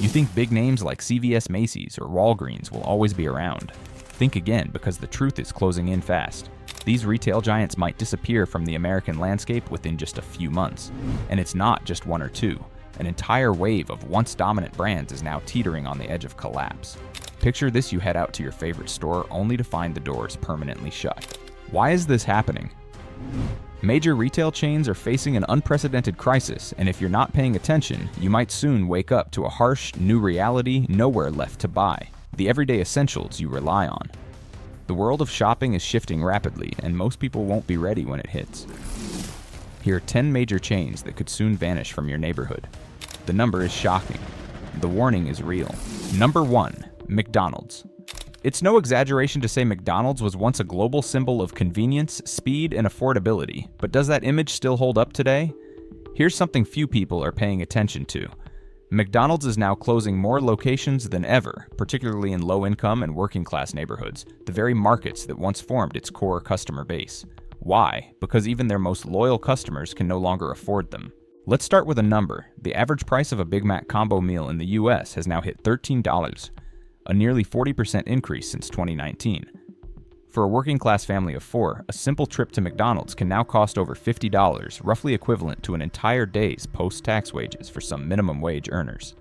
You think big names like CVS, Macy's, or Walgreens will always be around. Think again, because the truth is closing in fast. These retail giants might disappear from the American landscape within just a few months. And it's not just one or two. An entire wave of once dominant brands is now teetering on the edge of collapse. Picture this: you head out to your favorite store only to find the doors permanently shut. Why is this happening? Major retail chains are facing an unprecedented crisis, and if you're not paying attention, you might soon wake up to a harsh, new reality: nowhere left to buy the everyday essentials you rely on. The world of shopping is shifting rapidly, and most people won't be ready when it hits. Here are 10 major chains that could soon vanish from your neighborhood. The number is shocking. The warning is real. Number 1. McDonald's. It's no exaggeration to say McDonald's was once a global symbol of convenience, speed, and affordability, but does that image still hold up today? Here's something few people are paying attention to. McDonald's is now closing more locations than ever, particularly in low-income and working-class neighborhoods, the very markets that once formed its core customer base. Why? Because even their most loyal customers can no longer afford them. Let's start with a number. The average price of a Big Mac combo meal in the US has now hit $13, a nearly 40% increase since 2019. For a working-class family of 4, a simple trip to McDonald's can now cost over $50, roughly equivalent to an entire day's post-tax wages for some minimum wage earners.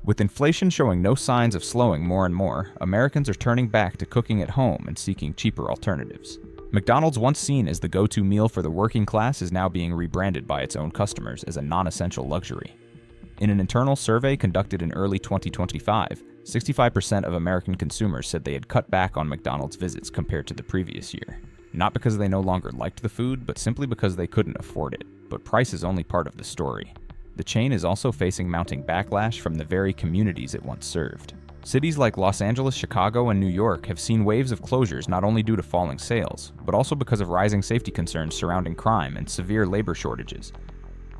With inflation showing no signs of slowing more and more, Americans are turning back to cooking at home and seeking cheaper alternatives. McDonald's, once seen as the go-to meal for the working class, is now being rebranded by its own customers as a non-essential luxury. In an internal survey conducted in early 2025, 65% of American consumers said they had cut back on McDonald's visits compared to the previous year. Not because they no longer liked the food, but simply because they couldn't afford it. But price is only part of the story. The chain is also facing mounting backlash from the very communities it once served. Cities like Los Angeles, Chicago, and New York have seen waves of closures not only due to falling sales, but also because of rising safety concerns surrounding crime and severe labor shortages.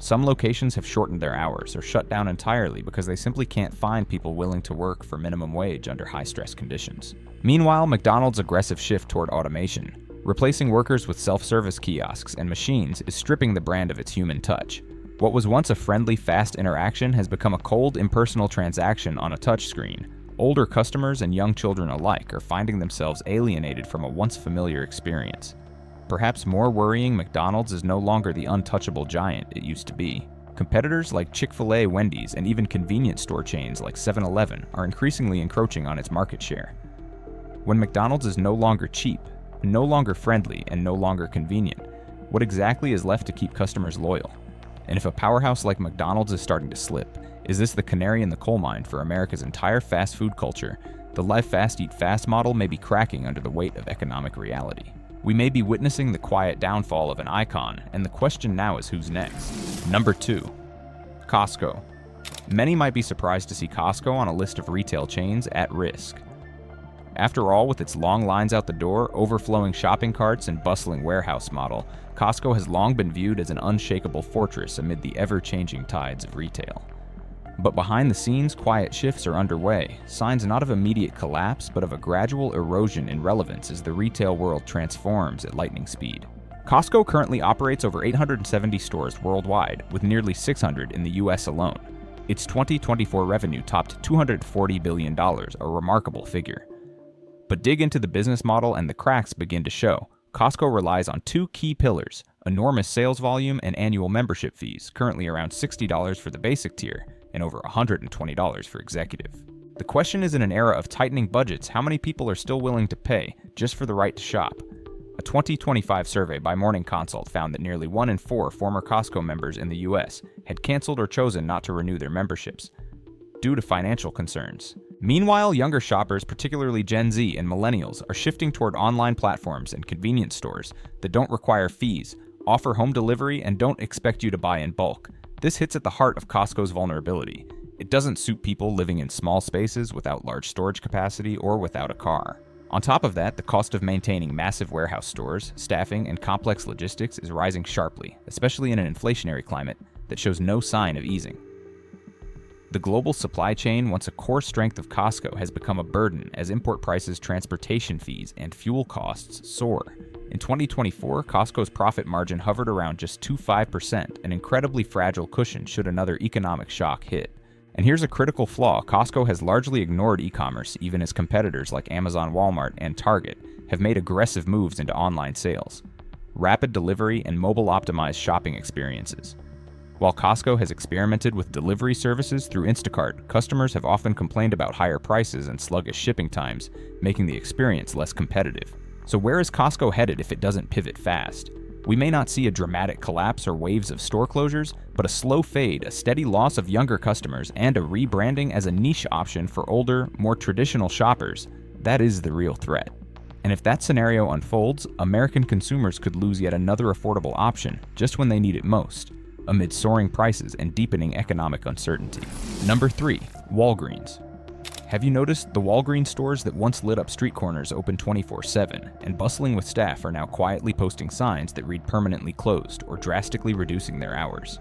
Some locations have shortened their hours or shut down entirely because they simply can't find people willing to work for minimum wage under high-stress conditions. Meanwhile, McDonald's aggressive shift toward automation, replacing workers with self-service kiosks and machines, is stripping the brand of its human touch. What was once a friendly, fast interaction has become a cold, impersonal transaction on a touchscreen. Older customers and young children alike are finding themselves alienated from a once familiar experience. Perhaps more worrying, McDonald's is no longer the untouchable giant it used to be. Competitors like Chick-fil-A, Wendy's, and even convenience store chains like 7-Eleven are increasingly encroaching on its market share. When McDonald's is no longer cheap, no longer friendly, and no longer convenient, what exactly is left to keep customers loyal? And if a powerhouse like McDonald's is starting to slip, is this the canary in the coal mine for America's entire fast food culture? The live fast, eat fast model may be cracking under the weight of economic reality. We may be witnessing the quiet downfall of an icon, and the question now is who's next. Number 2. Costco. Many might be surprised to see Costco on a list of retail chains at risk. After all, with its long lines out the door, overflowing shopping carts, and bustling warehouse model, Costco has long been viewed as an unshakable fortress amid the ever-changing tides of retail. But behind the scenes, quiet shifts are underway, signs not of immediate collapse, but of a gradual erosion in relevance as the retail world transforms at lightning speed. Costco currently operates over 870 stores worldwide, with nearly 600 in the US alone. Its 2024 revenue topped $240 billion, a remarkable figure. But dig into the business model and the cracks begin to show. Costco relies on 2 key pillars: enormous sales volume and annual membership fees, currently around $60 for the basic tier, and over $120 for executive. The question is, in an era of tightening budgets, how many people are still willing to pay just for the right to shop? A 2025 survey by Morning Consult found that nearly 1 in 4 former Costco members in the US had canceled or chosen not to renew their memberships due to financial concerns. Meanwhile, younger shoppers, particularly Gen Z and millennials, are shifting toward online platforms and convenience stores that don't require fees, offer home delivery, and don't expect you to buy in bulk. This hits at the heart of Costco's vulnerability. It doesn't suit people living in small spaces without large storage capacity or without a car. On top of that, the cost of maintaining massive warehouse stores, staffing, and complex logistics is rising sharply, especially in an inflationary climate that shows no sign of easing. The global supply chain, once a core strength of Costco, has become a burden as import prices, transportation fees, and fuel costs soar. In 2024, Costco's profit margin hovered around just 2.5%, an incredibly fragile cushion should another economic shock hit. And here's a critical flaw: Costco has largely ignored e-commerce, even as competitors like Amazon, Walmart, and Target have made aggressive moves into online sales, rapid delivery, and mobile-optimized shopping experiences. While Costco has experimented with delivery services through Instacart, customers have often complained about higher prices and sluggish shipping times, making the experience less competitive. So where is Costco headed if it doesn't pivot fast? We may not see a dramatic collapse or waves of store closures, but a slow fade, a steady loss of younger customers, and a rebranding as a niche option for older, more traditional shoppers, that is the real threat. And if that scenario unfolds, American consumers could lose yet another affordable option just when they need it most, amid soaring prices and deepening economic uncertainty. Number 3. Walgreens. Have you noticed the Walgreens stores that once lit up street corners open 24/7 and bustling with staff are now quietly posting signs that read permanently closed or drastically reducing their hours?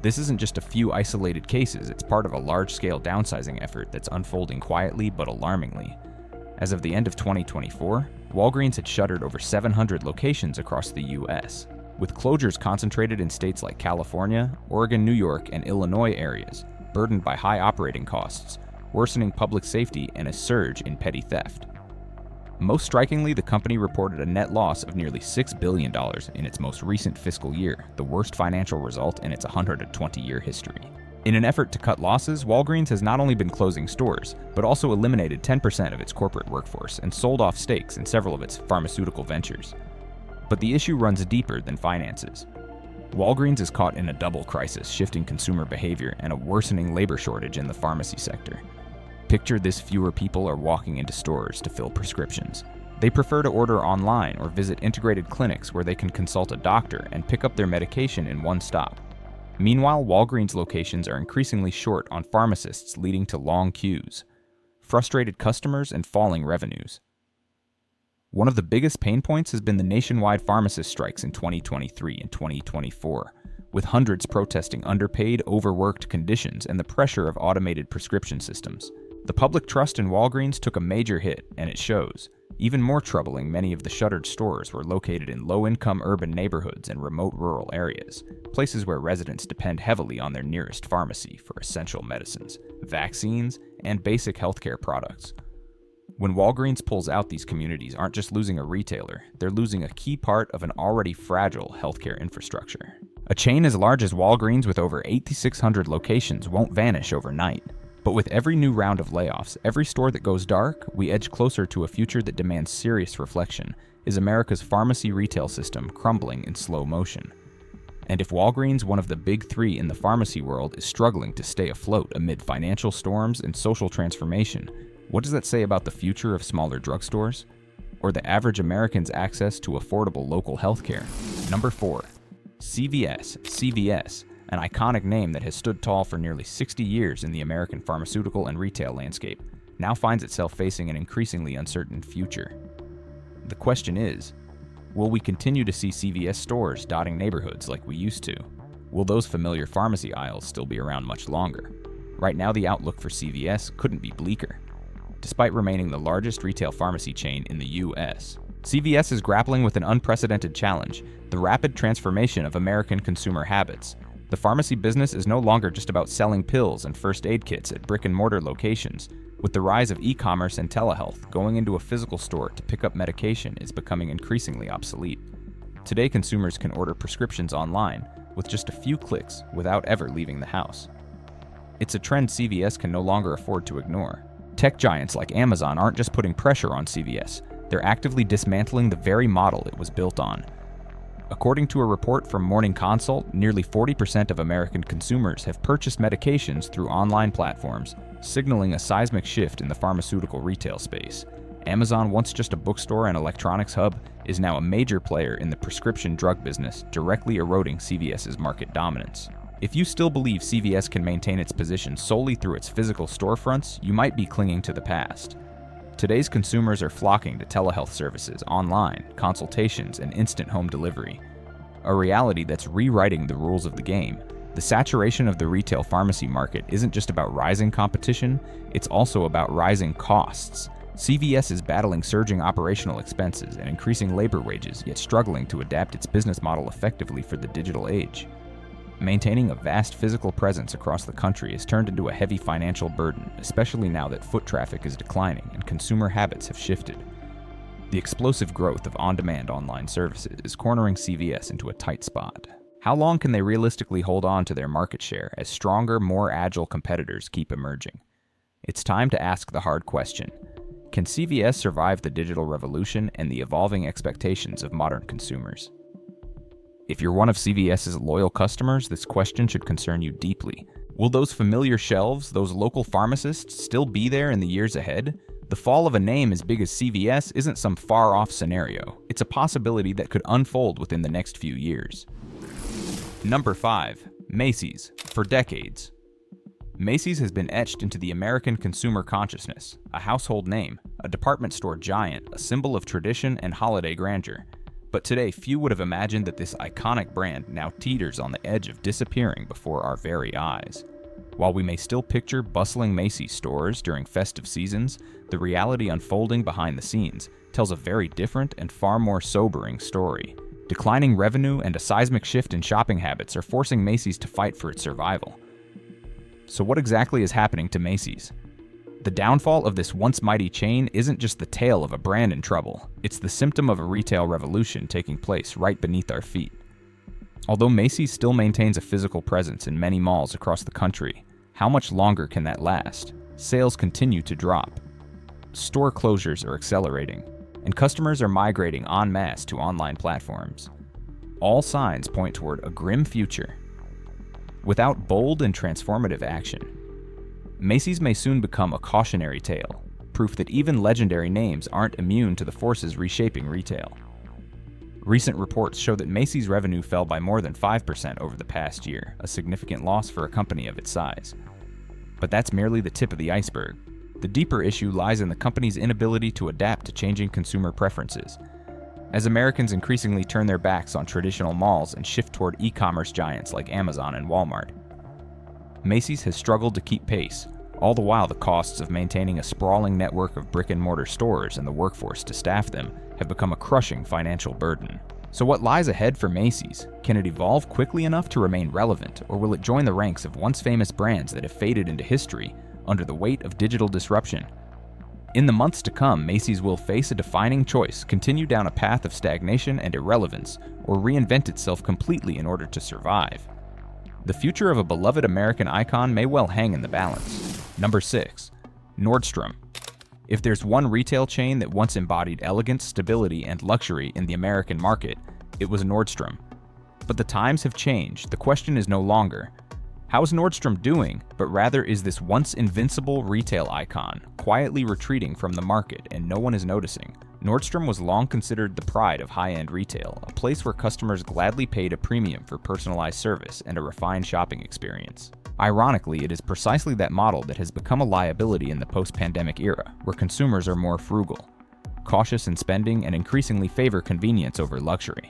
This isn't just a few isolated cases, it's part of a large-scale downsizing effort that's unfolding quietly but alarmingly. As of the end of 2024, Walgreens had shuttered over 700 locations across the US, with closures concentrated in states like California, Oregon, New York, and Illinois areas, burdened by high operating costs, worsening public safety, and a surge in petty theft. Most strikingly, the company reported a net loss of nearly $6 billion in its most recent fiscal year, the worst financial result in its 120-year history. In an effort to cut losses, Walgreens has not only been closing stores, but also eliminated 10% of its corporate workforce and sold off stakes in several of its pharmaceutical ventures. But the issue runs deeper than finances. Walgreens is caught in a double crisis: shifting consumer behavior and a worsening labor shortage in the pharmacy sector. Picture this: fewer people are walking into stores to fill prescriptions. They prefer to order online or visit integrated clinics where they can consult a doctor and pick up their medication in one stop. Meanwhile, Walgreens locations are increasingly short on pharmacists, leading to long queues, frustrated customers, and falling revenues. One of the biggest pain points has been the nationwide pharmacist strikes in 2023 and 2024, with hundreds protesting underpaid, overworked conditions and the pressure of automated prescription systems. The public trust in Walgreens took a major hit, and it shows. Even more troubling, many of the shuttered stores were located in low-income urban neighborhoods and remote rural areas, places where residents depend heavily on their nearest pharmacy for essential medicines, vaccines, and basic healthcare products. When Walgreens pulls out, these communities aren't just losing a retailer, they're losing a key part of an already fragile healthcare infrastructure. A chain as large as Walgreens with over 8,600 locations won't vanish overnight. But with every new round of layoffs, every store that goes dark, we edge closer to a future that demands serious reflection. Is America's pharmacy retail system crumbling in slow motion? And if Walgreens, one of the big three in the pharmacy world, is struggling to stay afloat amid financial storms and social transformation, what does that say about the future of smaller drugstores? Or the average American's access to affordable local healthcare? Number 4. CVS, an iconic name that has stood tall for nearly 60 years in the American pharmaceutical and retail landscape, now finds itself facing an increasingly uncertain future. The question is, will we continue to see CVS stores dotting neighborhoods like we used to? Will those familiar pharmacy aisles still be around much longer? Right now, the outlook for CVS couldn't be bleaker. Despite remaining the largest retail pharmacy chain in the US, CVS is grappling with an unprecedented challenge: the rapid transformation of American consumer habits. The pharmacy business is no longer just about selling pills and first aid kits at brick-and-mortar locations. With the rise of e-commerce and telehealth, going into a physical store to pick up medication is becoming increasingly obsolete. Today, consumers can order prescriptions online with just a few clicks without ever leaving the house. It's a trend CVS can no longer afford to ignore. Tech giants like Amazon aren't just putting pressure on CVS, they're actively dismantling the very model it was built on. According to a report from Morning Consult, nearly 40% of American consumers have purchased medications through online platforms, signaling a seismic shift in the pharmaceutical retail space. Amazon, once just a bookstore and electronics hub, is now a major player in the prescription drug business, directly eroding CVS's market dominance. If you still believe CVS can maintain its position solely through its physical storefronts, you might be clinging to the past. Today's consumers are flocking to telehealth services, online, consultations, and instant home delivery, a reality that's rewriting the rules of the game. The saturation of the retail pharmacy market isn't just about rising competition, it's also about rising costs. CVS is battling surging operational expenses and increasing labor wages, yet struggling to adapt its business model effectively for the digital age. Maintaining a vast physical presence across the country has turned into a heavy financial burden, especially now that foot traffic is declining and consumer habits have shifted. The explosive growth of on-demand online services is cornering CVS into a tight spot. How long can they realistically hold on to their market share as stronger, more agile competitors keep emerging? It's time to ask the hard question. Can CVS survive the digital revolution and the evolving expectations of modern consumers? If you're one of CVS's loyal customers, this question should concern you deeply. Will those familiar shelves, those local pharmacists, still be there in the years ahead? The fall of a name as big as CVS isn't some far-off scenario. It's a possibility that could unfold within the next few years. Number 5. Macy's. For decades. Macy's has been etched into the American consumer consciousness, a household name, a department store giant, a symbol of tradition and holiday grandeur. But today, few would have imagined that this iconic brand now teeters on the edge of disappearing before our very eyes. While we may still picture bustling Macy's stores during festive seasons, the reality unfolding behind the scenes tells a very different and far more sobering story. Declining revenue and a seismic shift in shopping habits are forcing Macy's to fight for its survival. So what exactly is happening to Macy's? The downfall of this once mighty chain isn't just the tale of a brand in trouble, it's the symptom of a retail revolution taking place right beneath our feet. Although Macy's still maintains a physical presence in many malls across the country, how much longer can that last? Sales continue to drop. Store closures are accelerating, and customers are migrating en masse to online platforms. All signs point toward a grim future. Without bold and transformative action, Macy's may soon become a cautionary tale, proof that even legendary names aren't immune to the forces reshaping retail. Recent reports show that Macy's revenue fell by more than 5% over the past year, a significant loss for a company of its size. But that's merely the tip of the iceberg. The deeper issue lies in the company's inability to adapt to changing consumer preferences. As Americans increasingly turn their backs on traditional malls and shift toward e-commerce giants like Amazon and Walmart, Macy's has struggled to keep pace, all the while the costs of maintaining a sprawling network of brick-and-mortar stores and the workforce to staff them have become a crushing financial burden. So what lies ahead for Macy's? Can it evolve quickly enough to remain relevant, or will it join the ranks of once famous brands that have faded into history under the weight of digital disruption? In the months to come, Macy's will face a defining choice: continue down a path of stagnation and irrelevance, or reinvent itself completely in order to survive. The future of a beloved American icon may well hang in the balance. Number 6. Nordstrom. If there's one retail chain that once embodied elegance, stability, and luxury in the American market, it was Nordstrom. But the times have changed. The question is no longer, how's Nordstrom doing? But rather, is this once invincible retail icon quietly retreating from the market and no one is noticing? Nordstrom was long considered the pride of high-end retail, a place where customers gladly paid a premium for personalized service and a refined shopping experience. Ironically, it is precisely that model that has become a liability in the post-pandemic era, where consumers are more frugal, cautious in spending, and increasingly favor convenience over luxury.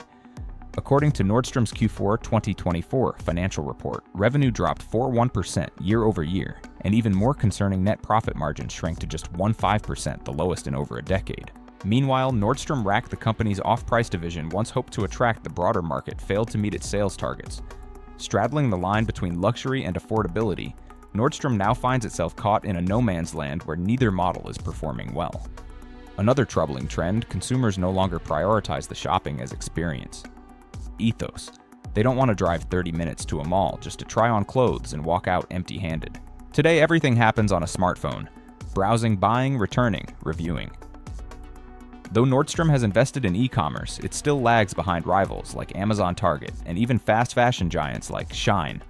According to Nordstrom's Q4 2024 financial report, revenue dropped 41% year over year, and even more concerning, net profit margins shrank to just 15%, the lowest in over a decade. Meanwhile, Nordstrom Rack, the company's off-price division, once hoped to attract the broader market, failed to meet its sales targets. Straddling the line between luxury and affordability, Nordstrom now finds itself caught in a no-man's land where neither model is performing well. Another troubling trend: consumers no longer prioritize the shopping as experience. Ethos. They don't want to drive 30 minutes to a mall just to try on clothes and walk out empty-handed. Today, everything happens on a smartphone: browsing, buying, returning, reviewing. Though Nordstrom has invested in e-commerce, it still lags behind rivals like Amazon, Target, and even fast fashion giants like Shein.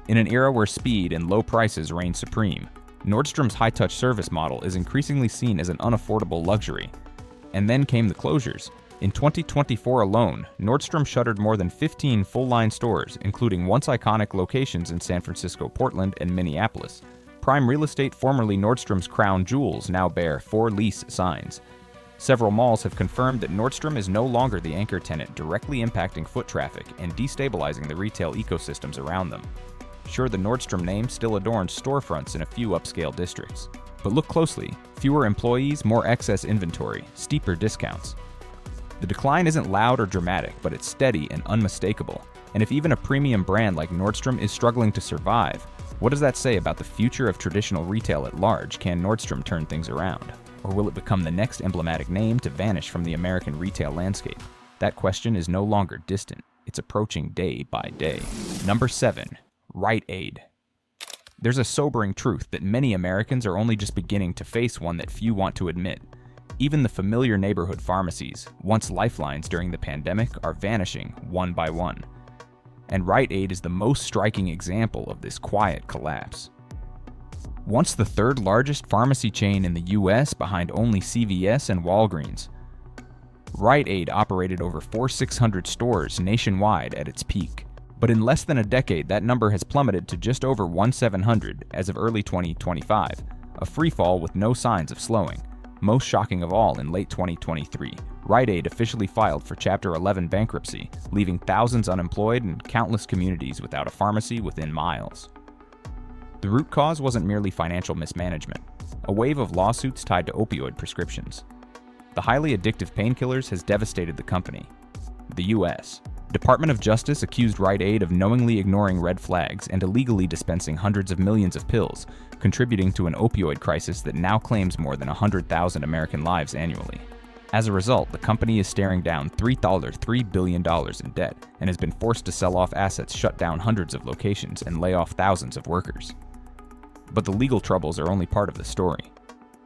In an era where speed and low prices reign supreme, Nordstrom's high-touch service model is increasingly seen as an unaffordable luxury. And then came the closures. In 2024 alone, Nordstrom shuttered more than 15 full-line stores, including once iconic locations in San Francisco, Portland, and Minneapolis. Prime real estate, formerly Nordstrom's crown jewels, now bear for lease signs. Several malls have confirmed that Nordstrom is no longer the anchor tenant, directly impacting foot traffic and destabilizing the retail ecosystems around them. Sure, the Nordstrom name still adorns storefronts in a few upscale districts. But look closely: fewer employees, more excess inventory, steeper discounts. The decline isn't loud or dramatic, but it's steady and unmistakable. And if even a premium brand like Nordstrom is struggling to survive, what does that say about the future of traditional retail at large? Can Nordstrom turn things around? Or will it become the next emblematic name to vanish from the American retail landscape? That question is no longer distant. It's approaching day by day. Number 7. Rite Aid. There's a sobering truth that many Americans are only just beginning to face, one that few want to admit. Even the familiar neighborhood pharmacies, once lifelines during the pandemic, are vanishing one by one. And Rite Aid is the most striking example of this quiet collapse. Once the third largest pharmacy chain in the US behind only CVS and Walgreens, Rite Aid operated over 4,600 stores nationwide at its peak. But in less than a decade, that number has plummeted to just over 1,700 as of early 2025, a free fall with no signs of slowing. Most shocking of all, in late 2023, Rite Aid officially filed for Chapter 11 bankruptcy, leaving thousands unemployed and countless communities without a pharmacy within miles. The root cause wasn't merely financial mismanagement. A wave of lawsuits tied to opioid prescriptions. The highly addictive painkillers has devastated the company. The U.S. Department of Justice accused Rite Aid of knowingly ignoring red flags and illegally dispensing hundreds of millions of pills, contributing to an opioid crisis that now claims more than 100,000 American lives annually. As a result, the company is staring down $3 billion in debt and has been forced to sell off assets, shut down hundreds of locations, and lay off thousands of workers. But the legal troubles are only part of the story.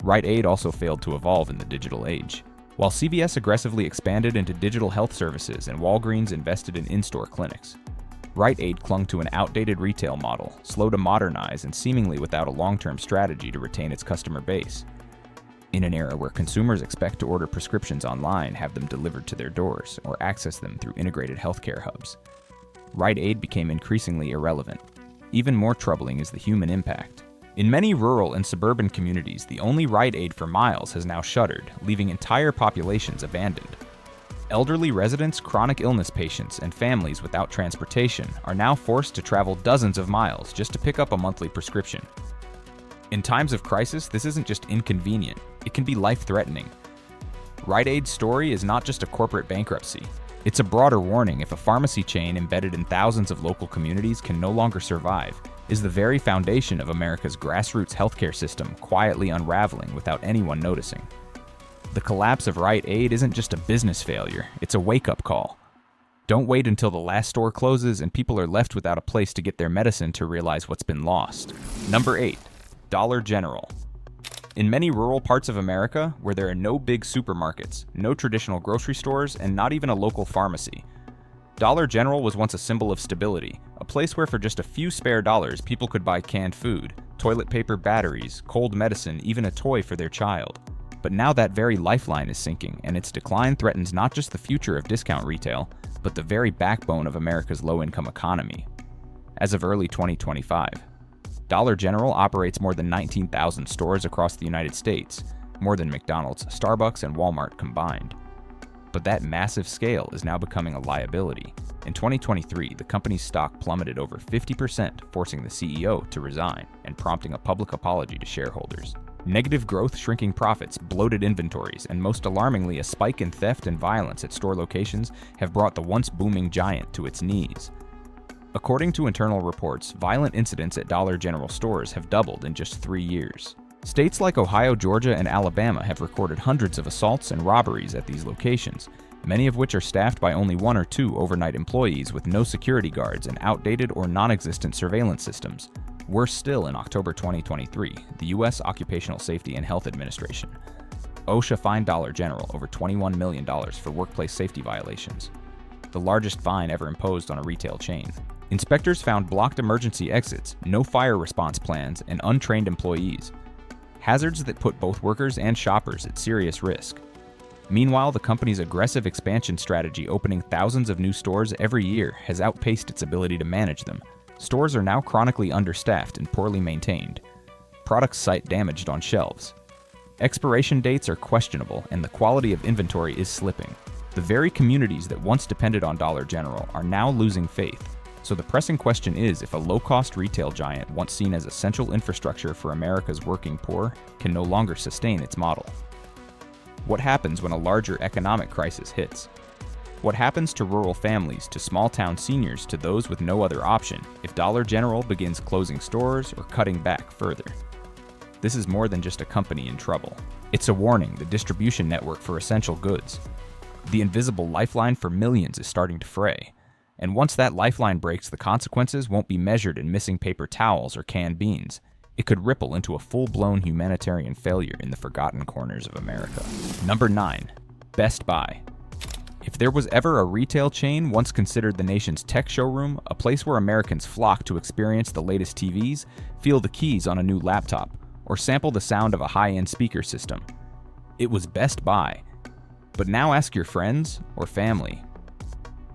Rite Aid also failed to evolve in the digital age. While CVS aggressively expanded into digital health services and Walgreens invested in in-store clinics, Rite Aid clung to an outdated retail model, slow to modernize and seemingly without a long-term strategy to retain its customer base. In an era where consumers expect to order prescriptions online, have them delivered to their doors, or access them through integrated healthcare hubs, Rite Aid became increasingly irrelevant. Even more troubling is the human impact. In many rural and suburban communities, the only Rite Aid for miles has now shuttered, leaving entire populations abandoned. Elderly residents, chronic illness patients, and families without transportation are now forced to travel dozens of miles just to pick up a monthly prescription. In times of crisis, this isn't just inconvenient, it can be life-threatening. Rite Aid's story is not just a corporate bankruptcy. It's a broader warning. If a pharmacy chain embedded in thousands of local communities can no longer survive, is the very foundation of America's grassroots healthcare system quietly unraveling without anyone noticing. The collapse of Rite Aid isn't just a business failure, it's a wake-up call. Don't wait until the last store closes and people are left without a place to get their medicine to realize what's been lost. Number 8. Dollar General. In many rural parts of America, where there are no big supermarkets, no traditional grocery stores, and not even a local pharmacy, Dollar General was once a symbol of stability, a place where for just a few spare dollars people could buy canned food, toilet paper, batteries, cold medicine, even a toy for their child. But now that very lifeline is sinking, and its decline threatens not just the future of discount retail, but the very backbone of America's low-income economy. As of early 2025, Dollar General operates more than 19,000 stores across the United States, more than McDonald's, Starbucks, and Walmart combined. But that massive scale is now becoming a liability. In 2023, the company's stock plummeted over 50%, forcing the CEO to resign and prompting a public apology to shareholders. Negative growth, shrinking profits, bloated inventories, and most alarmingly, a spike in theft and violence at store locations have brought the once booming giant to its knees. According to internal reports, violent incidents at Dollar General stores have doubled in just 3 years. States like Ohio, Georgia, and Alabama have recorded hundreds of assaults and robberies at these locations, many of which are staffed by only 1 or 2 overnight employees with no security guards and outdated or non-existent surveillance systems. Worse still, in October 2023, the U.S. Occupational Safety and Health Administration, OSHA fined Dollar General over $21 million for workplace safety violations, the largest fine ever imposed on a retail chain. Inspectors found blocked emergency exits, no fire response plans, and untrained employees, hazards that put both workers and shoppers at serious risk. Meanwhile, the company's aggressive expansion strategy, opening thousands of new stores every year, has outpaced its ability to manage them. Stores are now chronically understaffed and poorly maintained. Products cite damaged on shelves. Expiration dates are questionable, and the quality of inventory is slipping. The very communities that once depended on Dollar General are now losing faith. So the pressing question is, if a low-cost retail giant once seen as essential infrastructure for America's working poor can no longer sustain its model. What happens when a larger economic crisis hits? What happens to rural families, to small-town seniors, to those with no other option if Dollar General begins closing stores or cutting back further? This is more than just a company in trouble. It's a warning, the distribution network for essential goods. The invisible lifeline for millions is starting to fray. And once that lifeline breaks, the consequences won't be measured in missing paper towels or canned beans. It could ripple into a full-blown humanitarian failure in the forgotten corners of America. Number 9. Best Buy. If there was ever a retail chain once considered the nation's tech showroom, a place where Americans flock to experience the latest TVs, feel the keys on a new laptop, or sample the sound of a high-end speaker system, it was Best Buy. But now ask your friends or family.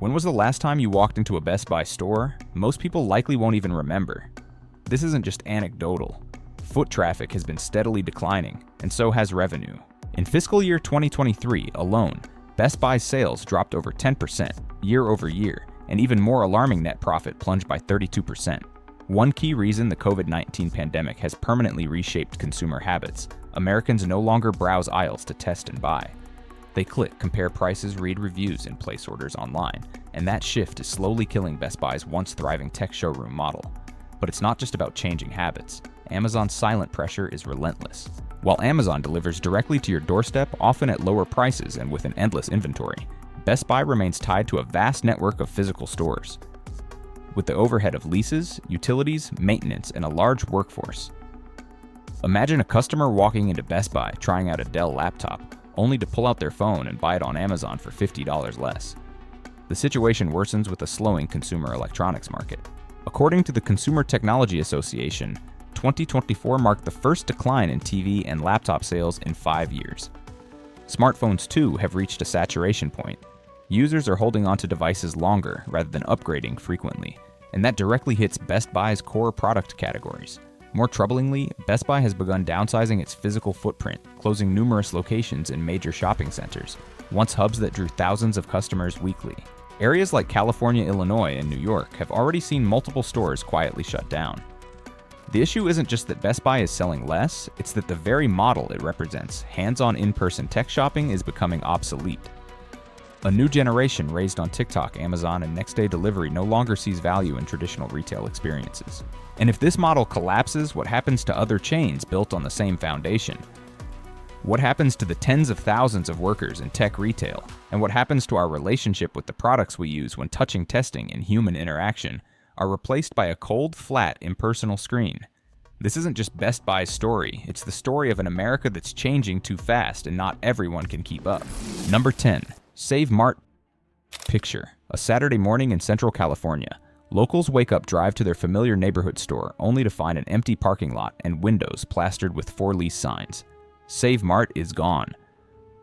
When was the last time you walked into a Best Buy store? Most people likely won't even remember. This isn't just anecdotal. Foot traffic has been steadily declining, and so has revenue. In fiscal year 2023 alone, Best Buy's sales dropped over 10% year over year, and even more alarming, net profit plunged by 32%. One key reason the COVID-19 pandemic has permanently reshaped consumer habits: Americans no longer browse aisles to test and buy. They click, compare prices, read reviews, and place orders online, and that shift is slowly killing Best Buy's once thriving tech showroom model. But it's not just about changing habits. Amazon's silent pressure is relentless. While Amazon delivers directly to your doorstep, often at lower prices and with an endless inventory, Best Buy remains tied to a vast network of physical stores, with the overhead of leases, utilities, maintenance, and a large workforce. Imagine a customer walking into Best Buy trying out a Dell laptop, only to pull out their phone and buy it on Amazon for $50 less. The situation worsens with a slowing consumer electronics market. According to the Consumer Technology Association, 2024 marked the first decline in TV and laptop sales in 5 years. Smartphones, too, have reached a saturation point. Users are holding onto devices longer rather than upgrading frequently, and that directly hits Best Buy's core product categories. More troublingly, Best Buy has begun downsizing its physical footprint, closing numerous locations in major shopping centers, once hubs that drew thousands of customers weekly. Areas like California, Illinois, and New York have already seen multiple stores quietly shut down. The issue isn't just that Best Buy is selling less, it's that the very model it represents, hands-on in-person tech shopping, is becoming obsolete. A new generation raised on TikTok, Amazon, and next-day delivery no longer sees value in traditional retail experiences. And if this model collapses, what happens to other chains built on the same foundation? What happens to the tens of thousands of workers in tech retail? And what happens to our relationship with the products we use when touching, testing, and human interaction are replaced by a cold, flat, impersonal screen? This isn't just Best Buy's story, it's the story of an America that's changing too fast and not everyone can keep up. Number 10. Save Mart. Picture a Saturday morning in Central California. Locals wake up, drive to their familiar neighborhood store, only to find an empty parking lot and windows plastered with for-lease signs. Save Mart is gone.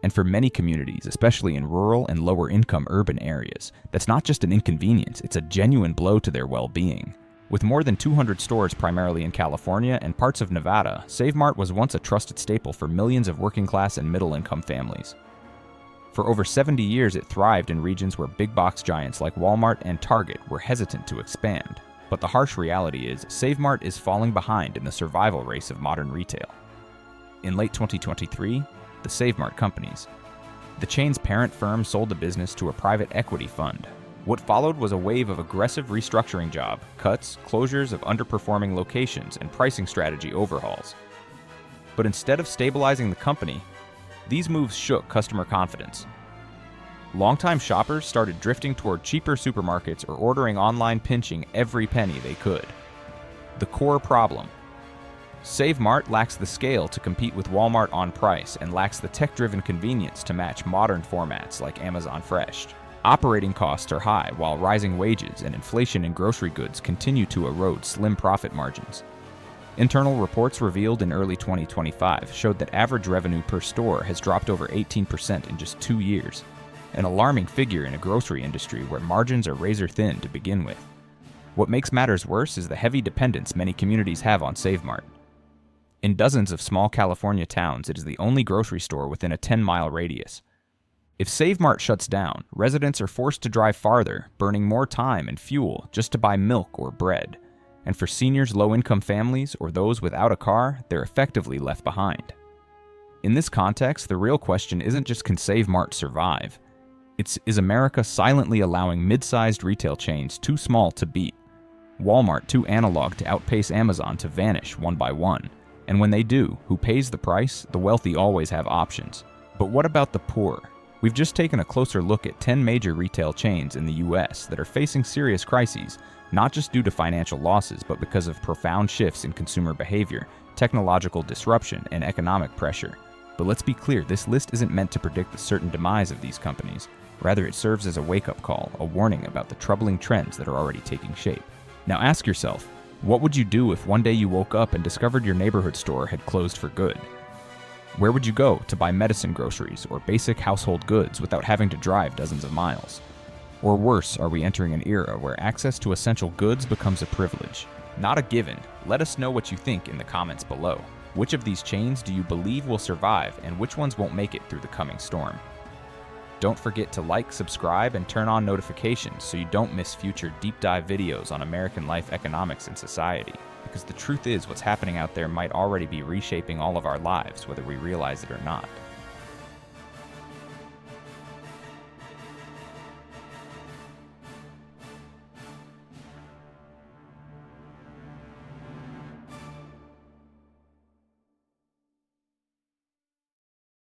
And for many communities, especially in rural and lower-income urban areas, that's not just an inconvenience, it's a genuine blow to their well-being. With more than 200 stores primarily in California and parts of Nevada, Save Mart was once a trusted staple for millions of working-class and middle-income families. For over 70 years, it thrived in regions where big-box giants like Walmart and Target were hesitant to expand. But the harsh reality is, Save Mart is falling behind in the survival race of modern retail. In late 2023, the Save Mart companies, the chain's parent firm, sold the business to a private equity fund. What followed was a wave of aggressive restructuring job cuts, closures of underperforming locations, and pricing strategy overhauls. But instead of stabilizing the company, these moves shook customer confidence. Longtime shoppers started drifting toward cheaper supermarkets or ordering online, pinching every penny they could. The core problem: Save Mart lacks the scale to compete with Walmart on price and lacks the tech-driven convenience to match modern formats like Amazon Fresh. Operating costs are high, while rising wages and inflation in grocery goods continue to erode slim profit margins. Internal reports revealed in early 2025 showed that average revenue per store has dropped over 18% in just 2 years, an alarming figure in a grocery industry where margins are razor-thin to begin with. What makes matters worse is the heavy dependence many communities have on Save Mart. In dozens of small California towns, it is the only grocery store within a 10-mile radius. If Save Mart shuts down, residents are forced to drive farther, burning more time and fuel just to buy milk or bread. And for seniors, low-income families, or those without a car, they're effectively left behind. In this context, the real question isn't just, can Save Mart survive? Is America silently allowing mid-sized retail chains too small to beat? Walmart too analog to outpace Amazon to vanish one by one? And when they do, who pays the price? The wealthy always have options. But what about the poor? We've just taken a closer look at 10 major retail chains in the US that are facing serious crises, not just due to financial losses, but because of profound shifts in consumer behavior, technological disruption, and economic pressure. But let's be clear, this list isn't meant to predict the certain demise of these companies. Rather, it serves as a wake-up call, a warning about the troubling trends that are already taking shape. Now ask yourself, what would you do if one day you woke up and discovered your neighborhood store had closed for good? Where would you go to buy medicine groceries or basic household goods without having to drive dozens of miles? Or worse, are we entering an era where access to essential goods becomes a privilege? Not a given. Let us know what you think in the comments below. Which of these chains do you believe will survive, and which ones won't make it through the coming storm? Don't forget to like, subscribe, and turn on notifications so you don't miss future deep dive videos on American life, economics, and society. Because the truth is, what's happening out there might already be reshaping all of our lives, whether we realize it or not.